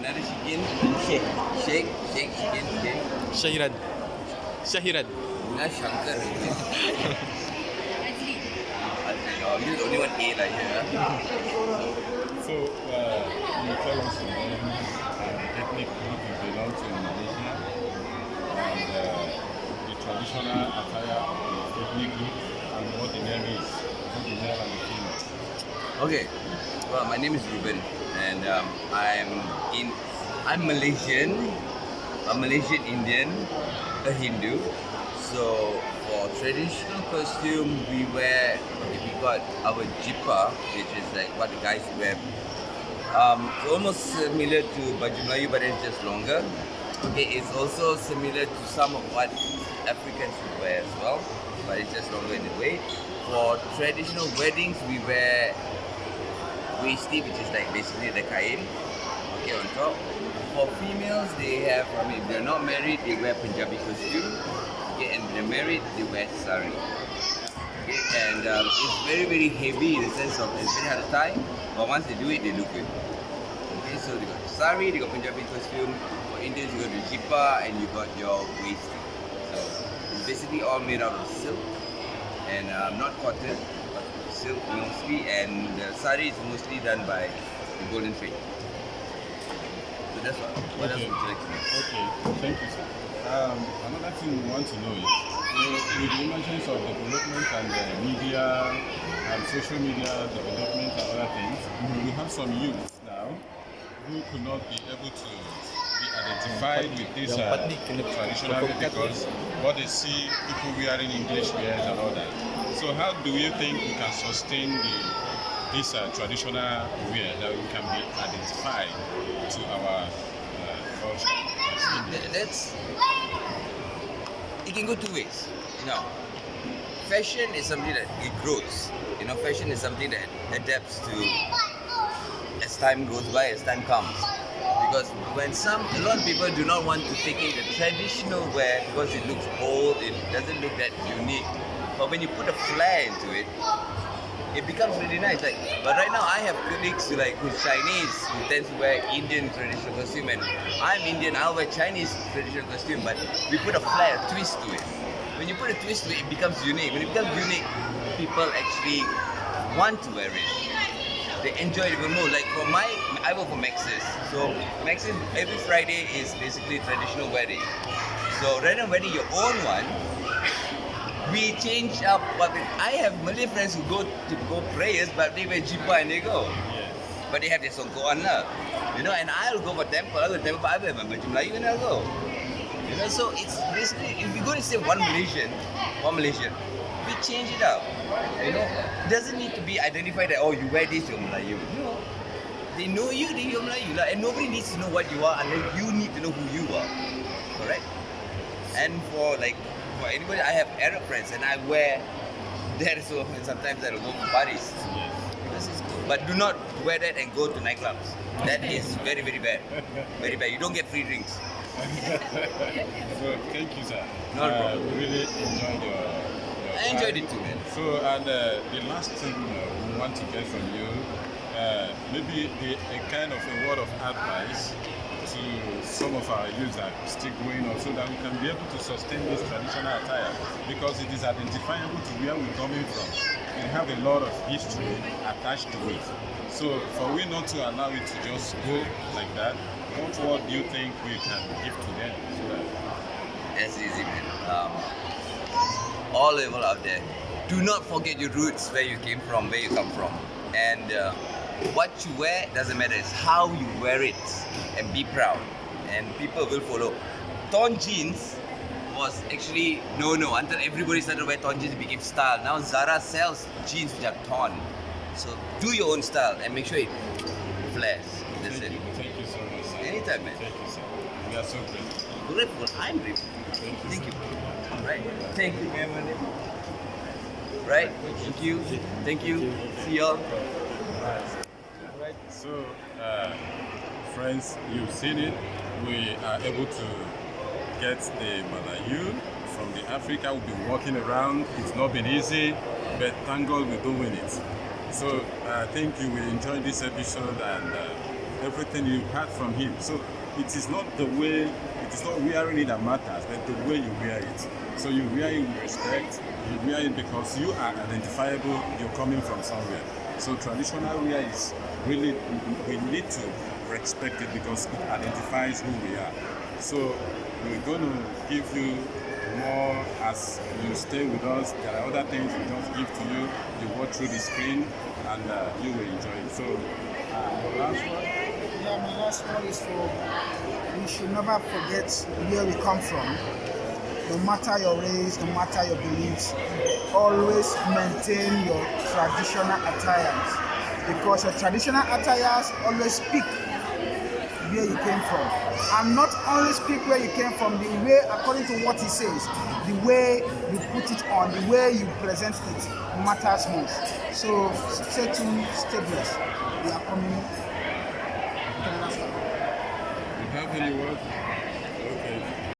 another chicken. Shake. Chicken. Okay. Shahiran. Nah, Shankar. Oh, you only one A like here. So, you tell us your name and the ethnic group you belong to in Malaysia, and the traditional attire of the ethnic group, and what the name is, both the male and the female. Okay. Well, my name is Ruben, and I'm Malaysian, a Malaysian Indian, a Hindu. So for traditional costume, we got our jippa, which is like what the guys wear. Almost similar to baju Melayu, but it's just longer. Okay, it's also similar to some of what Africans would wear as well, but it's just longer in the way. For traditional weddings, we wear waisty, which is like basically the kain, okay, on top. For females, they have, if they're not married, they wear Punjabi costume. Okay, and if they're married, they wear sari. Okay, and it's very, very heavy in the sense of it's very hard to tie, but once they do it, they look good. Okay, so they got the sari, they got Punjabi costume. For Indians, you got the jippa, and you got your waisty. So it's basically all made out of silk, and not cotton, but silk mostly, and the sari is mostly done by the golden thread. So that's what else would you like to know? Okay, thank you, sir. Another thing we want to know is, with the emergence of development and media and social media development and other things, we have some youth now who could not be able to be identified with this traditional way because what they see people wearing English wears and all that. So how do you think we can sustain this traditional wear that we can be identified to our culture? It can go two ways. Fashion is something that it grows. Fashion is something that adapts to as time goes by, as time comes. Because when a lot of people do not want to take in the traditional wear because it looks old, it doesn't look that unique. But when you put a flair into it, it becomes really nice. But right now I have colleagues who's Chinese, who tends to wear Indian traditional costume, and I'm Indian, I'll wear Chinese traditional costume, but we put a flair, a twist to it. When you put a twist to it, it becomes unique. When it becomes unique, people actually want to wear it. They enjoy it even more. I work for Maxis. So Maxis, every Friday is basically traditional wedding. So rather than wedding your own one, we change up. I have Malay friends who go prayers, but they wear jippa and they go. Yes. But they have their songkoan lah. And I'll go for temple, I'll go to temple, but I wear my baju Melayu and I'll go. So it's basically, if we're going to say one Malaysian, we change it up. It doesn't need to be identified that, you wear this, you're Melayu. No. They know you, you're Melayu. And nobody needs to know what you are unless you need to know who you are. Correct? And for anybody, I have Arab friends and I wear that, so and sometimes I'll go to parties. Because it's cool. But do not wear that and go to nightclubs. That is very, very bad. Very bad. You don't get free drinks. So thank you, sir. No problem. We really enjoyed your I enjoyed it too, man. So, and the last thing we want to get from you, maybe a kind of a word of advice to some of our youth that are still growing up so that we can be able to sustain this traditional attire because it is identifiable to where we're coming from. We have a lot of history attached to it. So for we not to allow it to just go like that, what word do you think we can give to them? So that That's easy, man. All level out there. Do not forget your roots, where you came from, where you come from. And what you wear doesn't matter. It's how you wear it. And be proud. And people will follow. Torn jeans was actually no until everybody started to wear torn jeans, it became style. Now Zara sells jeans which are torn. So do your own style and make sure it flares. That's it. Thank you so much, sir. Anytime, man. Thank you, sir. We are so grateful. Grateful. I'm grateful. Thank you. Right. Thank you, man. Right. Thank you. Thank you. See y'all. Right. So, friends, you've seen it. We are able to get the Malayu from the Africa. We've been walking around. It's not been easy, but thank God we're doing it. So, I think you will enjoy this episode and everything you heard from him. So it is not wearing it that matters, but the way you wear it. So you wear it with respect, you wear it because you are identifiable, you're coming from somewhere. So traditional wear is really, we need to respect it because it identifies who we are. So we're going to give you more as you stay with us. There are other things we just give to you. You watch through the screen and you will enjoy it. So your last one? Yeah, my last one is for we should never forget where we come from. No matter your race, no matter your beliefs, always maintain your traditional attires because your traditional attires always speak where you came from, and not only speak where you came from, the way according to what he says, the way you put it on, the way you present it matters most. So stay tuned, stay blessed. We are coming. You have any words?